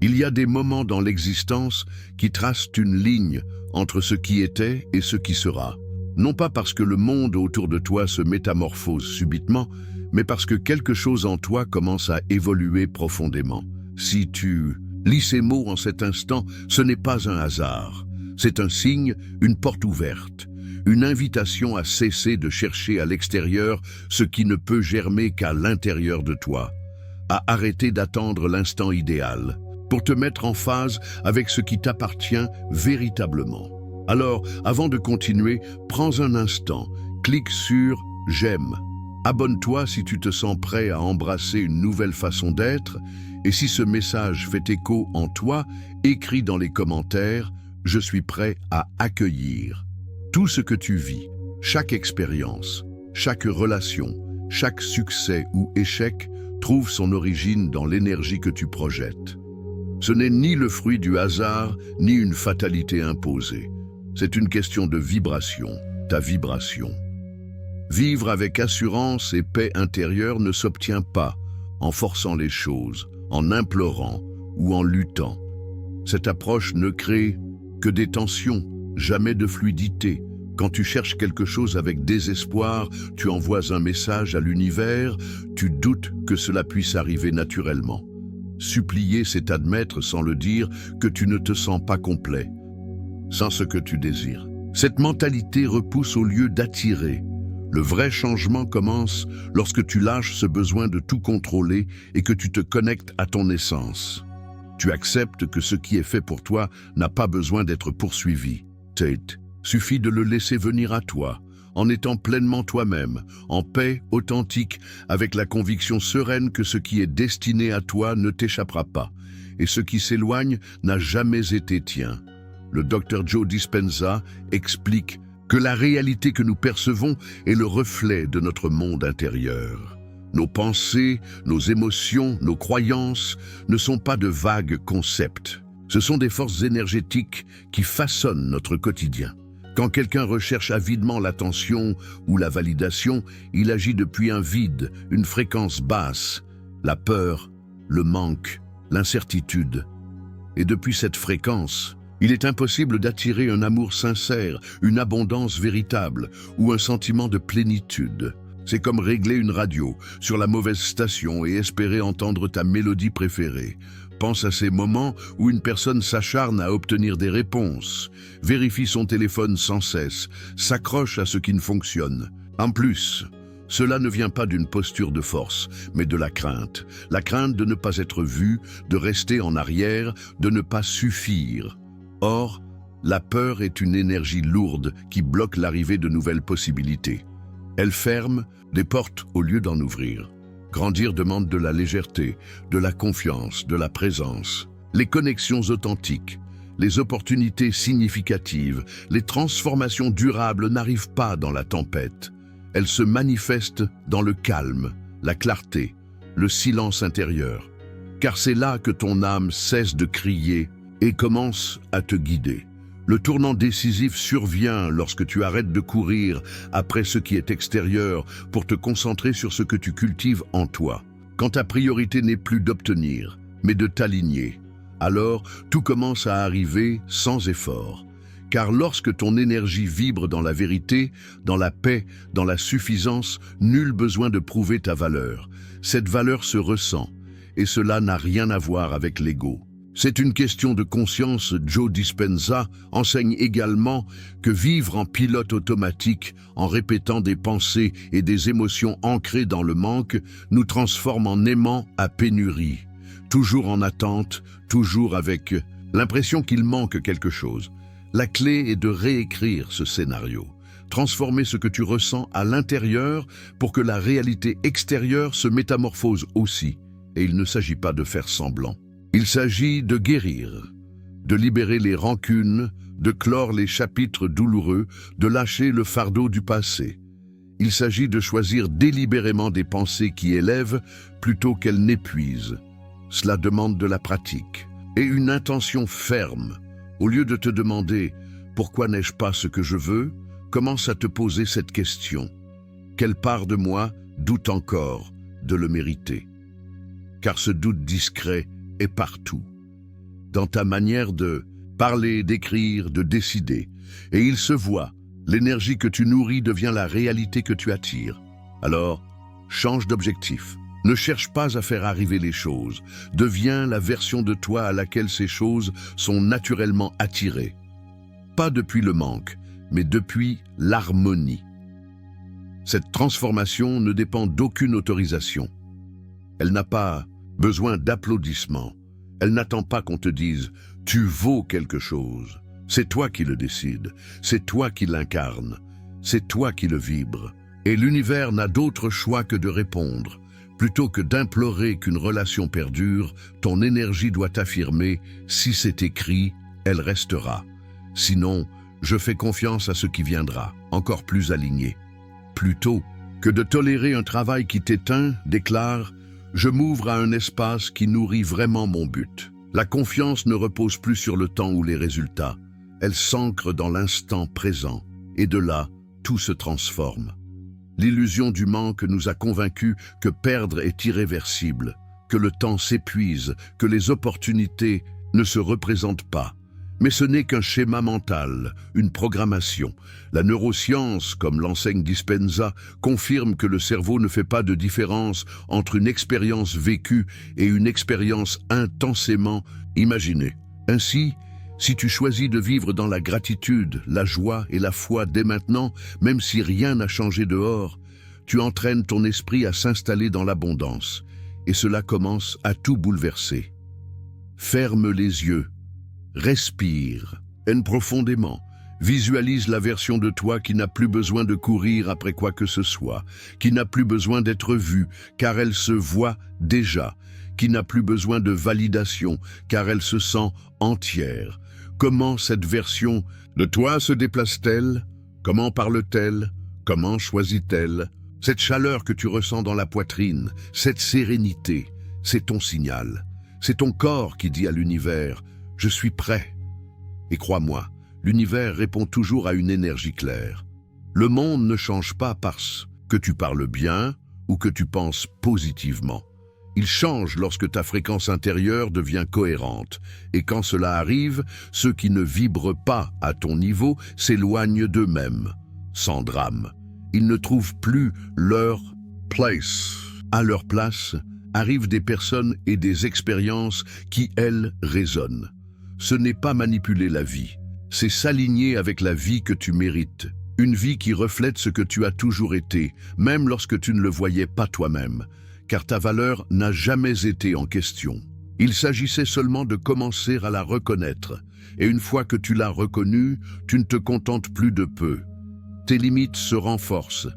Il y a des moments dans l'existence qui tracent une ligne entre ce qui était et ce qui sera. Non pas parce que le monde autour de toi se métamorphose subitement, mais parce que quelque chose en toi commence à évoluer profondément. Si tu lis ces mots en cet instant, ce n'est pas un hasard. C'est un signe, une porte ouverte, une invitation à cesser de chercher à l'extérieur ce qui ne peut germer qu'à l'intérieur de toi, à arrêter d'attendre l'instant idéal, pour te mettre en phase avec ce qui t'appartient véritablement. Alors, avant de continuer, prends un instant, clique sur « J'aime ». Abonne-toi si tu te sens prêt à embrasser une nouvelle façon d'être, et si ce message fait écho en toi, écris dans les commentaires « Je suis prêt à accueillir ». Tout ce que tu vis, chaque expérience, chaque relation, chaque succès ou échec trouve son origine dans l'énergie que tu projettes. Ce n'est ni le fruit du hasard, ni une fatalité imposée. C'est une question de vibration, ta vibration. Vivre avec assurance et paix intérieure ne s'obtient pas en forçant les choses, en implorant ou en luttant. Cette approche ne crée que des tensions, jamais de fluidité. Quand tu cherches quelque chose avec désespoir, tu envoies un message à l'univers, tu doutes que cela puisse arriver naturellement. Supplier, c'est admettre sans le dire que tu ne te sens pas complet, sans ce que tu désires. Cette mentalité repousse au lieu d'attirer. Le vrai changement commence lorsque tu lâches ce besoin de tout contrôler et que tu te connectes à ton essence. Tu acceptes que ce qui est fait pour toi n'a pas besoin d'être poursuivi. Suffit de le laisser venir à toi, en étant pleinement toi-même, en paix authentique, avec la conviction sereine que ce qui est destiné à toi ne t'échappera pas, et ce qui s'éloigne n'a jamais été tien. Le Dr Joe Dispenza explique que la réalité que nous percevons est le reflet de notre monde intérieur. Nos pensées, nos émotions, nos croyances ne sont pas de vagues concepts. Ce sont des forces énergétiques qui façonnent notre quotidien. Quand quelqu'un recherche avidement l'attention ou la validation, il agit depuis un vide, une fréquence basse, la peur, le manque, l'incertitude. Et depuis cette fréquence, il est impossible d'attirer un amour sincère, une abondance véritable ou un sentiment de plénitude. C'est comme régler une radio sur la mauvaise station et espérer entendre ta mélodie préférée. Pense à ces moments où une personne s'acharne à obtenir des réponses, vérifie son téléphone sans cesse, s'accroche à ce qui ne fonctionne. En plus, cela ne vient pas d'une posture de force, mais de la crainte de ne pas être vu, de rester en arrière, de ne pas suffire. Or, la peur est une énergie lourde qui bloque l'arrivée de nouvelles possibilités. Elle ferme des portes au lieu d'en ouvrir. Grandir demande de la légèreté, de la confiance, de la présence. Les connexions authentiques, les opportunités significatives, les transformations durables n'arrivent pas dans la tempête. Elles se manifestent dans le calme, la clarté, le silence intérieur. Car c'est là que ton âme cesse de crier et commence à te guider. Le tournant décisif survient lorsque tu arrêtes de courir après ce qui est extérieur pour te concentrer sur ce que tu cultives en toi. Quand ta priorité n'est plus d'obtenir, mais de t'aligner, alors tout commence à arriver sans effort. Car lorsque ton énergie vibre dans la vérité, dans la paix, dans la suffisance, nul besoin de prouver ta valeur. Cette valeur se ressent, et cela n'a rien à voir avec l'ego. C'est une question de conscience. Joe Dispenza enseigne également que vivre en pilote automatique, en répétant des pensées et des émotions ancrées dans le manque, nous transforme en aimant à pénurie. Toujours en attente, toujours avec l'impression qu'il manque quelque chose. La clé est de réécrire ce scénario. Transformer ce que tu ressens à l'intérieur pour que la réalité extérieure se métamorphose aussi. Et il ne s'agit pas de faire semblant. Il s'agit de guérir, de libérer les rancunes, de clore les chapitres douloureux, de lâcher le fardeau du passé. Il s'agit de choisir délibérément des pensées qui élèvent plutôt qu'elles n'épuisent. Cela demande de la pratique et une intention ferme. Au lieu de te demander « Pourquoi n'ai-je pas ce que je veux ?», commence à te poser cette question. Quelle part de moi doute encore de le mériter ? Car ce doute discret est partout. dans ta manière de parler, d'écrire, de décider. Et il se voit, l'énergie que tu nourris devient la réalité que tu attires. Alors, change d'objectif. Ne cherche pas à faire arriver les choses. Deviens la version de toi à laquelle ces choses sont naturellement attirées. Pas depuis le manque, mais depuis l'harmonie. Cette transformation ne dépend d'aucune autorisation. Elle n'a pas besoin d'applaudissements. Elle n'attend pas qu'on te dise « tu vaux quelque chose ». C'est toi qui le décides, c'est toi qui l'incarne, c'est toi qui le vibre. Et l'univers n'a d'autre choix que de répondre. Plutôt que d'implorer qu'une relation perdure, ton énergie doit affirmer « si c'est écrit, elle restera ». Sinon, je fais confiance à ce qui viendra, encore plus aligné. Plutôt que de tolérer un travail qui t'éteint, déclare « je m'ouvre à un espace qui nourrit vraiment mon but ». La confiance ne repose plus sur le temps ou les résultats. Elle s'ancre dans l'instant présent, et de là, tout se transforme. L'illusion du manque nous a convaincus que perdre est irréversible, que le temps s'épuise, que les opportunités ne se représentent pas. Mais ce n'est qu'un schéma mental, une programmation. La neuroscience, comme l'enseigne Dispenza, confirme que le cerveau ne fait pas de différence entre une expérience vécue et une expérience intensément imaginée. Ainsi, si tu choisis de vivre dans la gratitude, la joie et la foi dès maintenant, même si rien n'a changé dehors, tu entraînes ton esprit à s'installer dans l'abondance. Et cela commence à tout bouleverser. Ferme les yeux. Respire, haine profondément, visualise la version de toi qui n'a plus besoin de courir après quoi que ce soit, qui n'a plus besoin d'être vue, car elle se voit déjà, qui n'a plus besoin de validation, car elle se sent entière. Comment cette version de toi se déplace-t-elle? Comment parle-t-elle? Comment choisit-elle? Cette chaleur que tu ressens dans la poitrine, cette sérénité, c'est ton signal. C'est ton corps qui dit à l'univers « Je suis prêt ». Et crois-moi, l'univers répond toujours à une énergie claire. Le monde ne change pas parce que tu parles bien ou que tu penses positivement. Il change lorsque ta fréquence intérieure devient cohérente. Et quand cela arrive, ceux qui ne vibrent pas à ton niveau s'éloignent d'eux-mêmes, sans drame. Ils ne trouvent plus leur place. À leur place, arrivent des personnes et des expériences qui, elles, résonnent. Ce n'est pas manipuler la vie, c'est s'aligner avec la vie que tu mérites. Une vie qui reflète ce que tu as toujours été, même lorsque tu ne le voyais pas toi-même, car ta valeur n'a jamais été en question. Il s'agissait seulement de commencer à la reconnaître, et une fois que tu l'as reconnue, tu ne te contentes plus de peu. Tes limites se renforcent,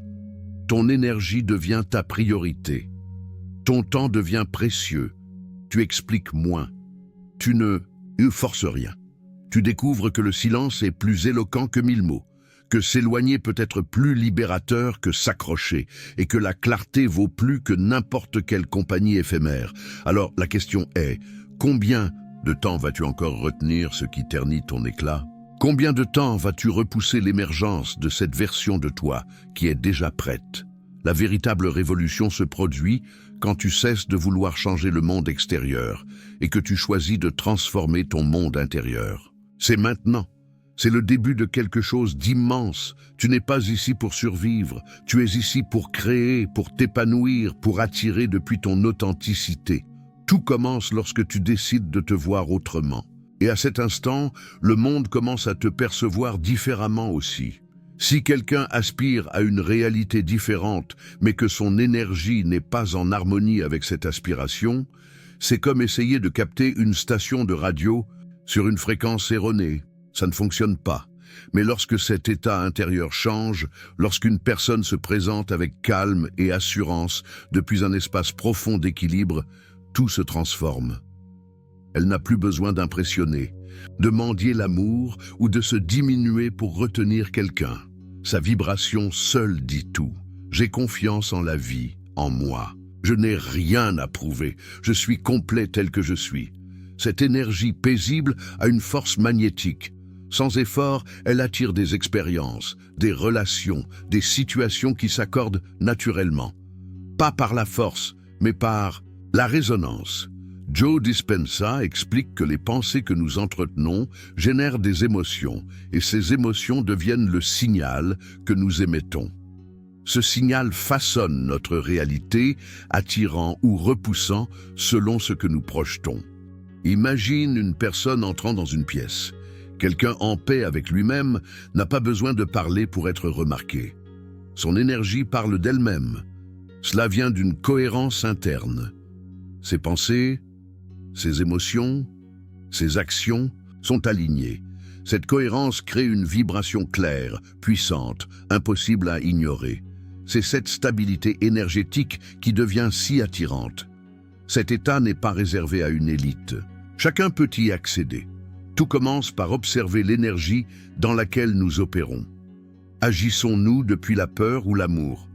ton énergie devient ta priorité, ton temps devient précieux, tu expliques moins, tu ne force rien. Tu découvres que le silence est plus éloquent que 1000 mots, que s'éloigner peut être plus libérateur que s'accrocher, et que la clarté vaut plus que n'importe quelle compagnie éphémère. Alors la question est, combien de temps vas-tu encore retenir ce qui ternit ton éclat? Combien de temps vas-tu repousser l'émergence de cette version de toi qui est déjà prête? La véritable révolution se produit quand tu cesses de vouloir changer le monde extérieur et que tu choisis de transformer ton monde intérieur. C'est maintenant. C'est le début de quelque chose d'immense. Tu n'es pas ici pour survivre. Tu es ici pour créer, pour t'épanouir, pour attirer depuis ton authenticité. Tout commence lorsque tu décides de te voir autrement. Et à cet instant, le monde commence à te percevoir différemment aussi. Si quelqu'un aspire à une réalité différente, mais que son énergie n'est pas en harmonie avec cette aspiration, c'est comme essayer de capter une station de radio sur une fréquence erronée. Ça ne fonctionne pas. Mais lorsque cet état intérieur change, lorsqu'une personne se présente avec calme et assurance depuis un espace profond d'équilibre, tout se transforme. Elle n'a plus besoin d'impressionner, de mendier l'amour ou de se diminuer pour retenir quelqu'un. Sa vibration seule dit tout. J'ai confiance en la vie, en moi. Je n'ai rien à prouver. Je suis complet tel que je suis. Cette énergie paisible a une force magnétique. Sans effort, elle attire des expériences, des relations, des situations qui s'accordent naturellement. Pas par la force, mais par la résonance. Joe Dispenza explique que les pensées que nous entretenons génèrent des émotions, et ces émotions deviennent le signal que nous émettons. Ce signal façonne notre réalité, attirant ou repoussant selon ce que nous projetons. Imagine une personne entrant dans une pièce. Quelqu'un en paix avec lui-même n'a pas besoin de parler pour être remarqué. Son énergie parle d'elle-même. Cela vient d'une cohérence interne. Ses pensées, ses émotions, ses actions sont alignées. Cette cohérence crée une vibration claire, puissante, impossible à ignorer. C'est cette stabilité énergétique qui devient si attirante. Cet état n'est pas réservé à une élite. Chacun peut y accéder. Tout commence par observer l'énergie dans laquelle nous opérons. Agissons-nous depuis la peur ou l'amour,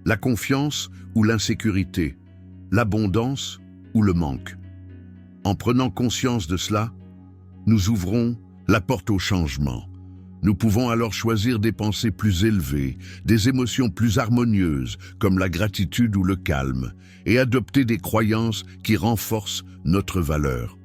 la confiance ou l'insécurité, l'abondance ou le manque? En prenant conscience de cela, nous ouvrons la porte au changement. Nous pouvons alors choisir des pensées plus élevées, des émotions plus harmonieuses, comme la gratitude ou le calme, et adopter des croyances qui renforcent notre valeur.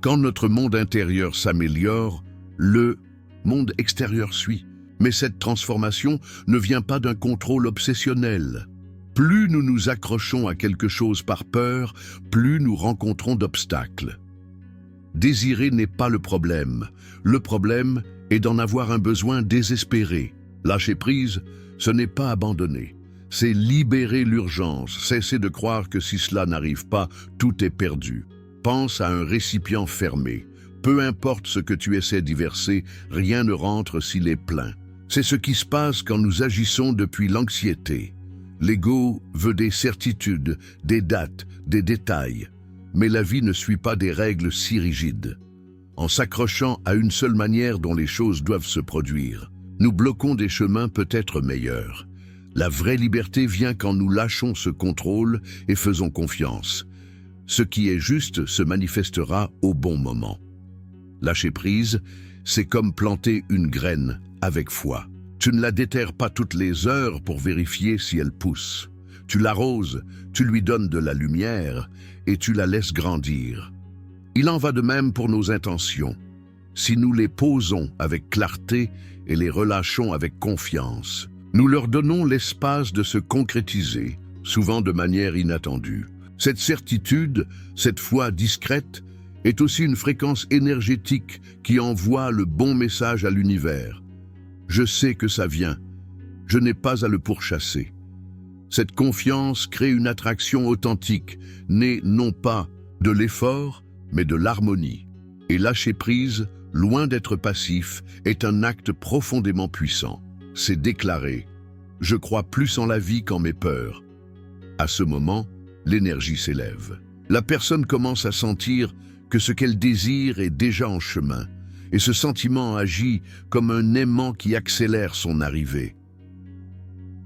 Quand notre monde intérieur s'améliore, le monde extérieur suit. Mais cette transformation ne vient pas d'un contrôle obsessionnel. Plus nous nous accrochons à quelque chose par peur, plus nous rencontrons d'obstacles. Désirer n'est pas le problème. Le problème est d'en avoir un besoin désespéré. Lâcher prise, ce n'est pas abandonner. C'est libérer l'urgence, cesser de croire que si cela n'arrive pas, tout est perdu. Pense à un récipient fermé. Peu importe ce que tu essaies d'y verser, rien ne rentre s'il est plein. C'est ce qui se passe quand nous agissons depuis l'anxiété. L'ego veut des certitudes, des dates, des détails. Mais la vie ne suit pas des règles si rigides. En s'accrochant à une seule manière dont les choses doivent se produire, nous bloquons des chemins peut-être meilleurs. La vraie liberté vient quand nous lâchons ce contrôle et faisons confiance. Ce qui est juste se manifestera au bon moment. Lâcher prise, c'est comme planter une graine avec foi. Tu ne la déterres pas toutes les heures pour vérifier si elle pousse. Tu l'arroses, tu lui donnes de la lumière et tu la laisses grandir. Il en va de même pour nos intentions. Si nous les posons avec clarté et les relâchons avec confiance, nous leur donnons l'espace de se concrétiser, souvent de manière inattendue. Cette certitude, cette foi discrète, est aussi une fréquence énergétique qui envoie le bon message à l'univers. Je sais que ça vient. Je n'ai pas à le pourchasser. Cette confiance crée une attraction authentique, née non pas de l'effort, mais de l'harmonie. Et lâcher prise, loin d'être passif, est un acte profondément puissant. C'est déclarer « Je crois plus en la vie qu'en mes peurs ». À ce moment, l'énergie s'élève. La personne commence à sentir que ce qu'elle désire est déjà en chemin, et ce sentiment agit comme un aimant qui accélère son arrivée.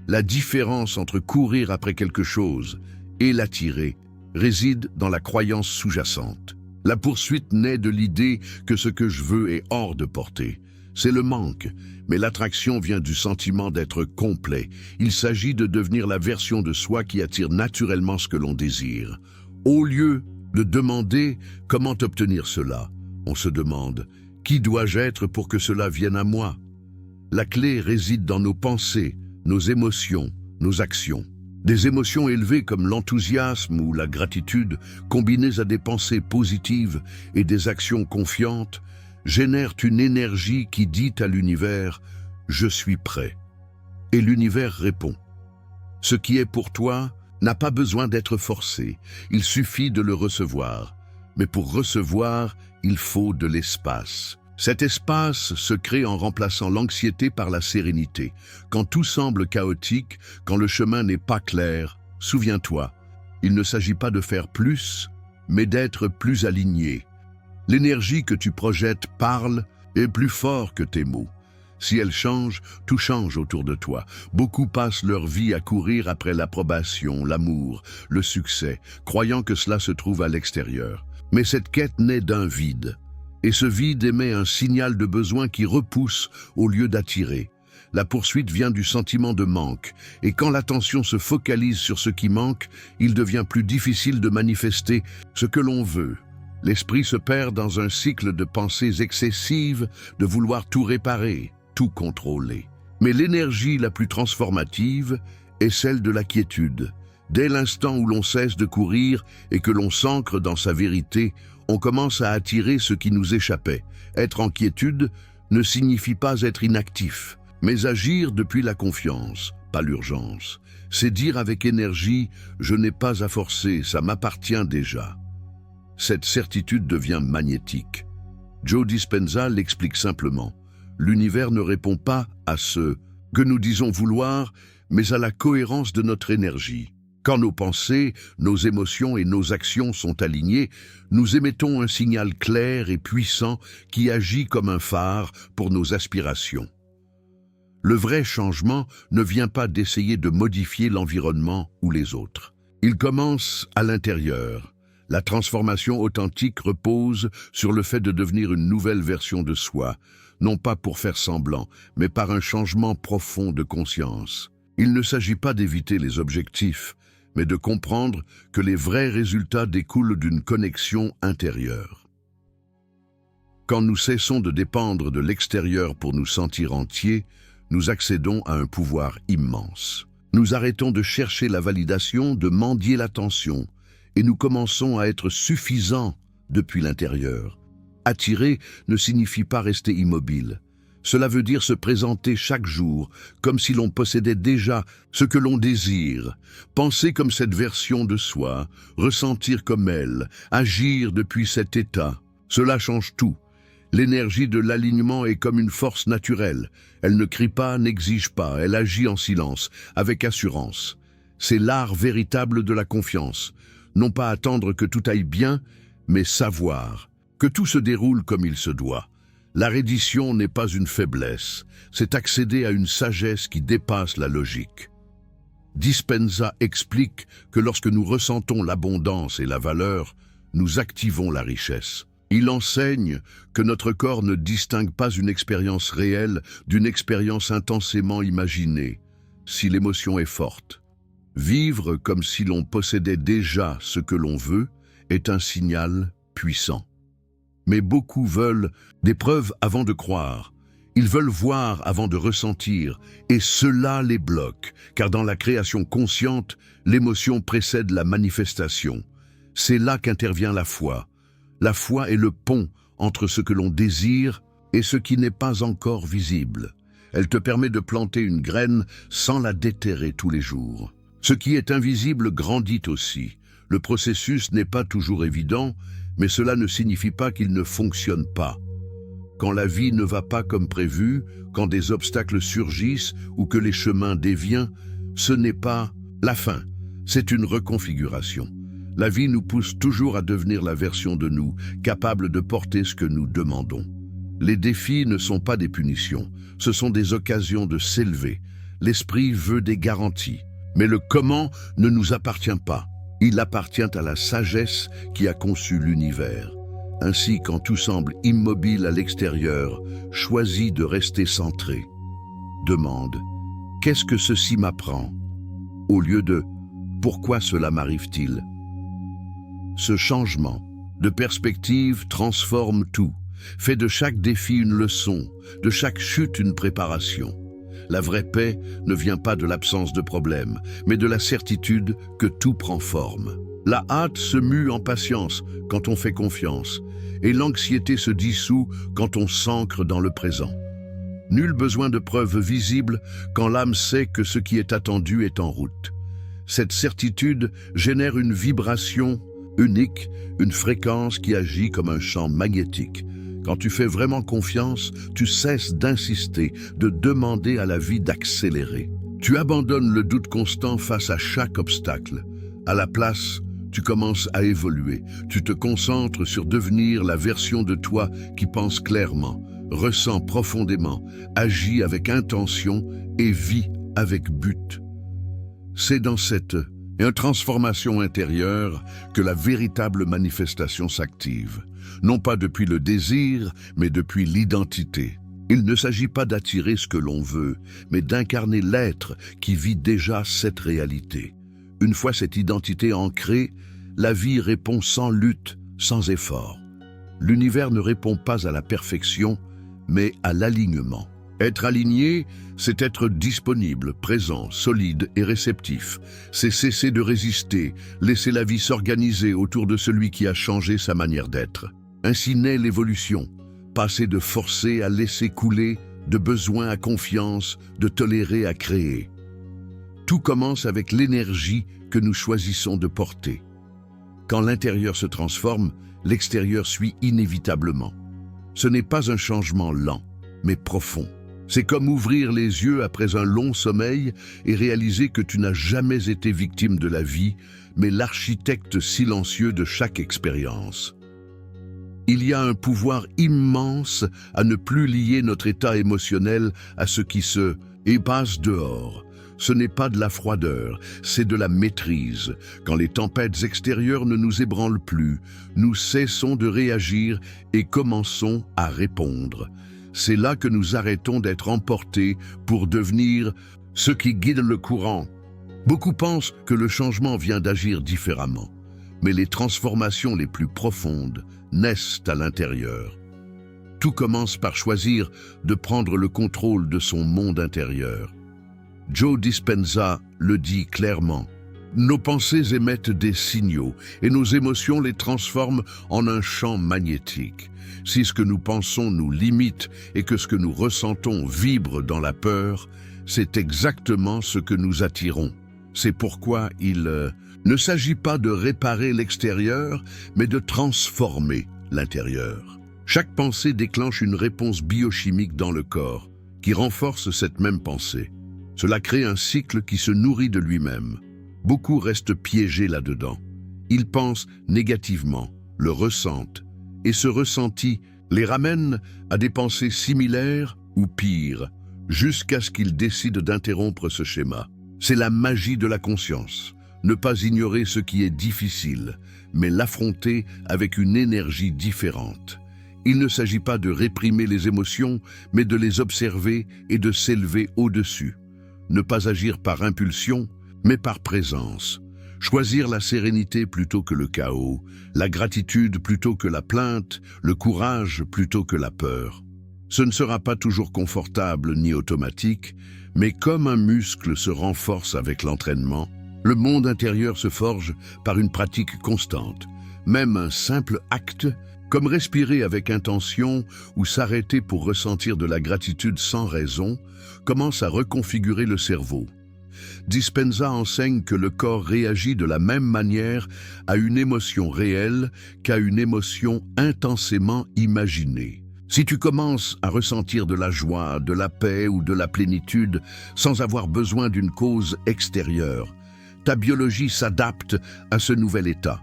La différence entre courir après quelque chose et l'attirer réside dans la croyance sous-jacente. La poursuite naît de l'idée que ce que je veux est hors de portée. C'est le manque, mais l'attraction vient du sentiment d'être complet. Il s'agit de devenir la version de soi qui attire naturellement ce que l'on désire. Au lieu de demander comment obtenir cela, on se demande « Qui dois-je être pour que cela vienne à moi ?» La clé réside dans nos pensées, nos émotions, nos actions. Des émotions élevées comme l'enthousiasme ou la gratitude, combinées à des pensées positives et des actions confiantes, génèrent une énergie qui dit à l'univers « Je suis prêt ». Et l'univers répond. Ce qui est pour toi n'a pas besoin d'être forcé, il suffit de le recevoir. Mais pour recevoir, il faut de l'espace. Cet espace se crée en remplaçant l'anxiété par la sérénité. Quand tout semble chaotique, quand le chemin n'est pas clair, souviens-toi, il ne s'agit pas de faire plus, mais d'être plus aligné. L'énergie que tu projettes parle est plus fort que tes mots. Si elle change, tout change autour de toi. Beaucoup passent leur vie à courir après l'approbation, l'amour, le succès, croyant que cela se trouve à l'extérieur. Mais cette quête naît d'un vide. Et ce vide émet un signal de besoin qui repousse au lieu d'attirer. La poursuite vient du sentiment de manque, et quand l'attention se focalise sur ce qui manque, il devient plus difficile de manifester ce que l'on veut. L'esprit se perd dans un cycle de pensées excessives, de vouloir tout réparer, tout contrôler. Mais l'énergie la plus transformative est celle de la quiétude. Dès l'instant où l'on cesse de courir et que l'on s'ancre dans sa vérité, on commence à attirer ce qui nous échappait. Être en quiétude ne signifie pas être inactif, mais agir depuis la confiance, pas l'urgence. C'est dire avec énergie « je n'ai pas à forcer, ça m'appartient déjà ». Cette certitude devient magnétique. Joe Dispenza l'explique simplement. L'univers ne répond pas à ce que nous disons vouloir, mais à la cohérence de notre énergie. Quand nos pensées, nos émotions et nos actions sont alignées, nous émettons un signal clair et puissant qui agit comme un phare pour nos aspirations. Le vrai changement ne vient pas d'essayer de modifier l'environnement ou les autres. Il commence à l'intérieur. La transformation authentique repose sur le fait de devenir une nouvelle version de soi, non pas pour faire semblant, mais par un changement profond de conscience. Il ne s'agit pas d'éviter les objectifs, mais de comprendre que les vrais résultats découlent d'une connexion intérieure. Quand nous cessons de dépendre de l'extérieur pour nous sentir entiers, nous accédons à un pouvoir immense. Nous arrêtons de chercher la validation, de mendier l'attention, et nous commençons à être suffisants depuis l'intérieur. Attirer ne signifie pas rester immobile. Cela veut dire se présenter chaque jour comme si l'on possédait déjà ce que l'on désire, penser comme cette version de soi, ressentir comme elle, agir depuis cet état. Cela change tout. L'énergie de l'alignement est comme une force naturelle. Elle ne crie pas, n'exige pas, elle agit en silence, avec assurance. C'est l'art véritable de la confiance. Non pas attendre que tout aille bien, mais savoir que tout se déroule comme il se doit. La reddition n'est pas une faiblesse, c'est accéder à une sagesse qui dépasse la logique. Dispenza explique que lorsque nous ressentons l'abondance et la valeur, nous activons la richesse. Il enseigne que notre corps ne distingue pas une expérience réelle d'une expérience intensément imaginée, si l'émotion est forte. Vivre comme si l'on possédait déjà ce que l'on veut est un signal puissant. Mais beaucoup veulent des preuves avant de croire. Ils veulent voir avant de ressentir, et cela les bloque, car dans la création consciente, l'émotion précède la manifestation. C'est là qu'intervient la foi. La foi est le pont entre ce que l'on désire et ce qui n'est pas encore visible. Elle te permet de planter une graine sans la déterrer tous les jours. Ce qui est invisible grandit aussi. Le processus n'est pas toujours évident, mais cela ne signifie pas qu'il ne fonctionne pas. Quand la vie ne va pas comme prévu, quand des obstacles surgissent ou que les chemins dévient, ce n'est pas la fin, c'est une reconfiguration. La vie nous pousse toujours à devenir la version de nous, capable de porter ce que nous demandons. Les défis ne sont pas des punitions, ce sont des occasions de s'élever. L'esprit veut des garanties, mais le comment ne nous appartient pas. Il appartient à la sagesse qui a conçu l'univers. Ainsi, quand tout semble immobile à l'extérieur, choisis de rester centré. Demande « Qu'est-ce que ceci m'apprend ?» au lieu de « Pourquoi cela m'arrive-t-il ?» Ce changement de perspective transforme tout, fait de chaque défi une leçon, de chaque chute une préparation. La vraie paix ne vient pas de l'absence de problème, mais de la certitude que tout prend forme. La hâte se mue en patience quand on fait confiance, et l'anxiété se dissout quand on s'ancre dans le présent. Nul besoin de preuves visibles quand l'âme sait que ce qui est attendu est en route. Cette certitude génère une vibration unique, une fréquence qui agit comme un champ magnétique. Quand tu fais vraiment confiance, tu cesses d'insister, de demander à la vie d'accélérer. Tu abandonnes le doute constant face à chaque obstacle. À la place, tu commences à évoluer. Tu te concentres sur devenir la version de toi qui pense clairement, ressent profondément, agit avec intention et vit avec but. C'est dans cette transformation intérieure que la véritable manifestation s'active. Non pas depuis le désir, mais depuis l'identité. Il ne s'agit pas d'attirer ce que l'on veut, mais d'incarner l'être qui vit déjà cette réalité. Une fois cette identité ancrée, la vie répond sans lutte, sans effort. L'univers ne répond pas à la perfection, mais à l'alignement. Être aligné, c'est être disponible, présent, solide et réceptif. C'est cesser de résister, laisser la vie s'organiser autour de celui qui a changé sa manière d'être. Ainsi naît l'évolution, passer de forcer à laisser couler, de besoin à confiance, de tolérer à créer. Tout commence avec l'énergie que nous choisissons de porter. Quand l'intérieur se transforme, l'extérieur suit inévitablement. Ce n'est pas un changement lent, mais profond. C'est comme ouvrir les yeux après un long sommeil et réaliser que tu n'as jamais été victime de la vie, mais l'architecte silencieux de chaque expérience. Il y a un pouvoir immense à ne plus lier notre état émotionnel à ce qui se passe dehors. Ce n'est pas de la froideur, c'est de la maîtrise. Quand les tempêtes extérieures ne nous ébranlent plus, nous cessons de réagir et commençons à répondre. C'est là que nous arrêtons d'être emportés pour devenir ce qui guide le courant. Beaucoup pensent que le changement vient d'agir différemment, mais les transformations les plus profondes naissent à l'intérieur. Tout commence par choisir de prendre le contrôle de son monde intérieur. Joe Dispenza le dit clairement. Nos pensées émettent des signaux et nos émotions les transforment en un champ magnétique. Si ce que nous pensons nous limite et que ce que nous ressentons vibre dans la peur, c'est exactement ce que nous attirons. C'est pourquoi il ne s'agit pas de réparer l'extérieur, mais de transformer l'intérieur. Chaque pensée déclenche une réponse biochimique dans le corps, qui renforce cette même pensée. Cela crée un cycle qui se nourrit de lui-même. Beaucoup restent piégés là-dedans. Ils pensent négativement, le ressentent, et ce ressenti les ramène à des pensées similaires ou pires, jusqu'à ce qu'ils décident d'interrompre ce schéma. C'est la magie de la conscience. Ne pas ignorer ce qui est difficile, mais l'affronter avec une énergie différente. Il ne s'agit pas de réprimer les émotions, mais de les observer et de s'élever au-dessus. Ne pas agir par impulsion, mais par présence. Choisir la sérénité plutôt que le chaos, la gratitude plutôt que la plainte, le courage plutôt que la peur. Ce ne sera pas toujours confortable ni automatique, mais comme un muscle se renforce avec l'entraînement, le monde intérieur se forge par une pratique constante. Même un simple acte, comme respirer avec intention ou s'arrêter pour ressentir de la gratitude sans raison, commence à reconfigurer le cerveau. Dispenza enseigne que le corps réagit de la même manière à une émotion réelle qu'à une émotion intensément imaginée. Si tu commences à ressentir de la joie, de la paix ou de la plénitude sans avoir besoin d'une cause extérieure, ta biologie s'adapte à ce nouvel état.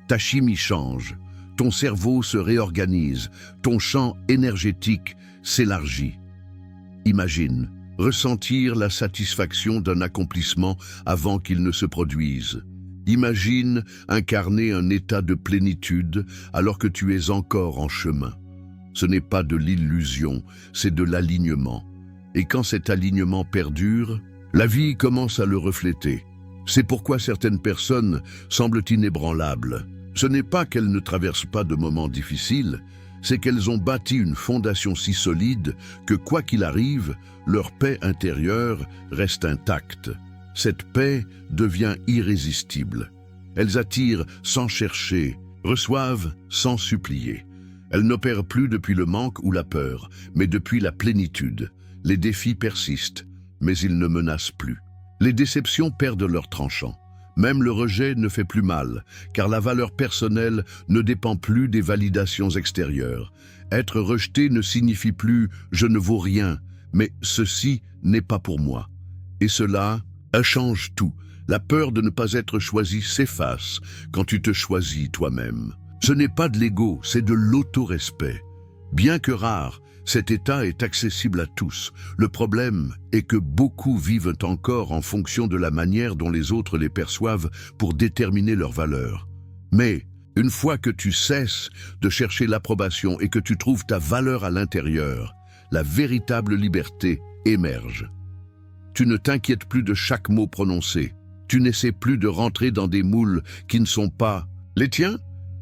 Ta chimie change, ton cerveau se réorganise, ton champ énergétique s'élargit. Imagine ressentir la satisfaction d'un accomplissement avant qu'il ne se produise. Imagine incarner un état de plénitude alors que tu es encore en chemin. Ce n'est pas de l'illusion, c'est de l'alignement. Et quand cet alignement perdure, la vie commence à le refléter. C'est pourquoi certaines personnes semblent inébranlables. Ce n'est pas qu'elles ne traversent pas de moments difficiles, c'est qu'elles ont bâti une fondation si solide que quoi qu'il arrive, leur paix intérieure reste intacte. Cette paix devient irrésistible. Elles attirent sans chercher, reçoivent sans supplier. Elles n'opèrent plus depuis le manque ou la peur, mais depuis la plénitude. Les défis persistent, mais ils ne menacent plus. Les déceptions perdent leur tranchant. Même le rejet ne fait plus mal, car la valeur personnelle ne dépend plus des validations extérieures. Être rejeté ne signifie plus « je ne vaux rien », mais « ceci n'est pas pour moi ». Et cela change tout. La peur de ne pas être choisi s'efface quand tu te choisis toi-même. Ce n'est pas de l'ego, c'est de l'autorespect. Bien que rare, cet état est accessible à tous. Le problème est que beaucoup vivent encore en fonction de la manière dont les autres les perçoivent pour déterminer leur valeur. Mais une fois que tu cesses de chercher l'approbation et que tu trouves ta valeur à l'intérieur, la véritable liberté émerge. Tu ne t'inquiètes plus de chaque mot prononcé. Tu n'essaies plus de rentrer dans des moules qui ne sont pas les tiens.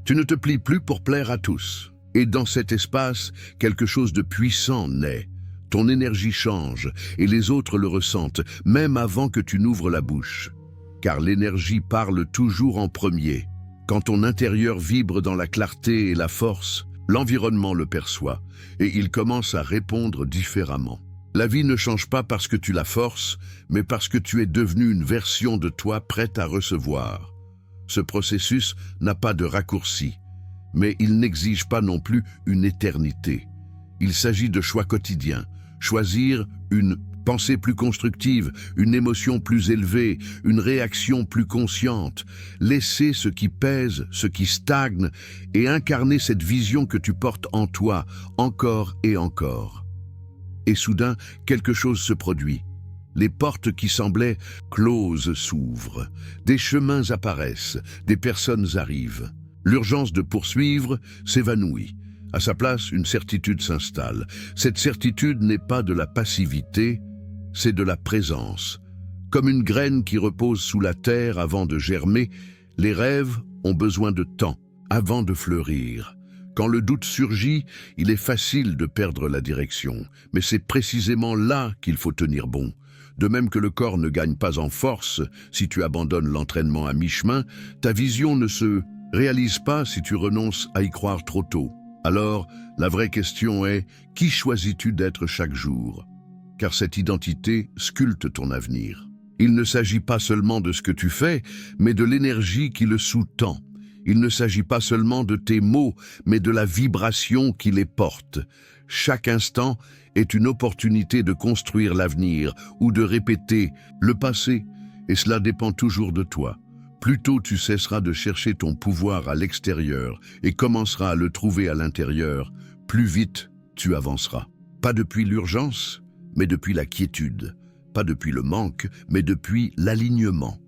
Tu ne te plies plus pour plaire à tous. Et dans cet espace, quelque chose de puissant naît. Ton énergie change et les autres le ressentent, même avant que tu n'ouvres la bouche. Car l'énergie parle toujours en premier. Quand ton intérieur vibre dans la clarté et la force, l'environnement le perçoit et il commence à répondre différemment. La vie ne change pas parce que tu la forces, mais parce que tu es devenu une version de toi prête à recevoir. Ce processus n'a pas de raccourci, mais il n'exige pas non plus une éternité. Il s'agit de choix quotidiens, choisir une pensée plus constructive, une émotion plus élevée, une réaction plus consciente, laisser ce qui pèse, ce qui stagne, et incarner cette vision que tu portes en toi, encore et encore. Et soudain, quelque chose se produit. Les portes qui semblaient closes s'ouvrent, des chemins apparaissent, des personnes arrivent. L'urgence de poursuivre s'évanouit. À sa place, une certitude s'installe. Cette certitude n'est pas de la passivité, c'est de la présence. Comme une graine qui repose sous la terre avant de germer, les rêves ont besoin de temps avant de fleurir. Quand le doute surgit, il est facile de perdre la direction, mais c'est précisément là qu'il faut tenir bon. De même que le corps ne gagne pas en force si tu abandonnes l'entraînement à mi-chemin, ta vision ne se réalise pas si tu renonces à y croire trop tôt. Alors, la vraie question est, qui choisis-tu d'être chaque jour? Car cette identité sculpte ton avenir. Il ne s'agit pas seulement de ce que tu fais, mais de l'énergie qui le sous-tend. Il ne s'agit pas seulement de tes mots, mais de la vibration qui les porte. Chaque instant est une opportunité de construire l'avenir ou de répéter le passé, et cela dépend toujours de toi. Plus tôt tu cesseras de chercher ton pouvoir à l'extérieur et commenceras à le trouver à l'intérieur, plus vite tu avanceras. Pas depuis l'urgence, mais depuis la quiétude. Pas depuis le manque, mais depuis l'alignement.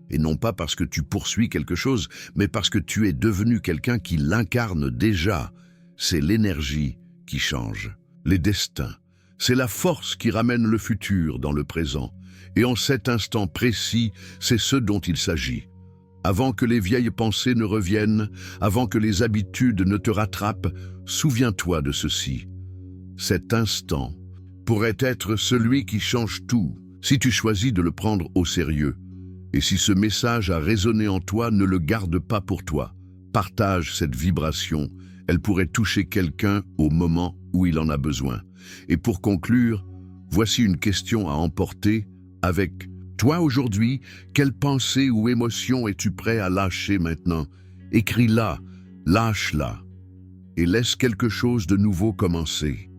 Et non pas parce que tu poursuis quelque chose, mais parce que tu es devenu quelqu'un qui l'incarne déjà. C'est l'énergie qui change, les destins. C'est la force qui ramène le futur dans le présent. Et en cet instant précis, c'est ce dont il s'agit. Avant que les vieilles pensées ne reviennent, avant que les habitudes ne te rattrapent, souviens-toi de ceci. Cet instant pourrait être celui qui change tout, si tu choisis de le prendre au sérieux. Et si ce message a résonné en toi, ne le garde pas pour toi. Partage cette vibration. Elle pourrait toucher quelqu'un au moment où il en a besoin. Et pour conclure, voici une question à emporter avec toi aujourd'hui. Quelle pensée ou émotion es-tu prêt à lâcher maintenant? Écris-la, lâche-la et laisse quelque chose de nouveau commencer.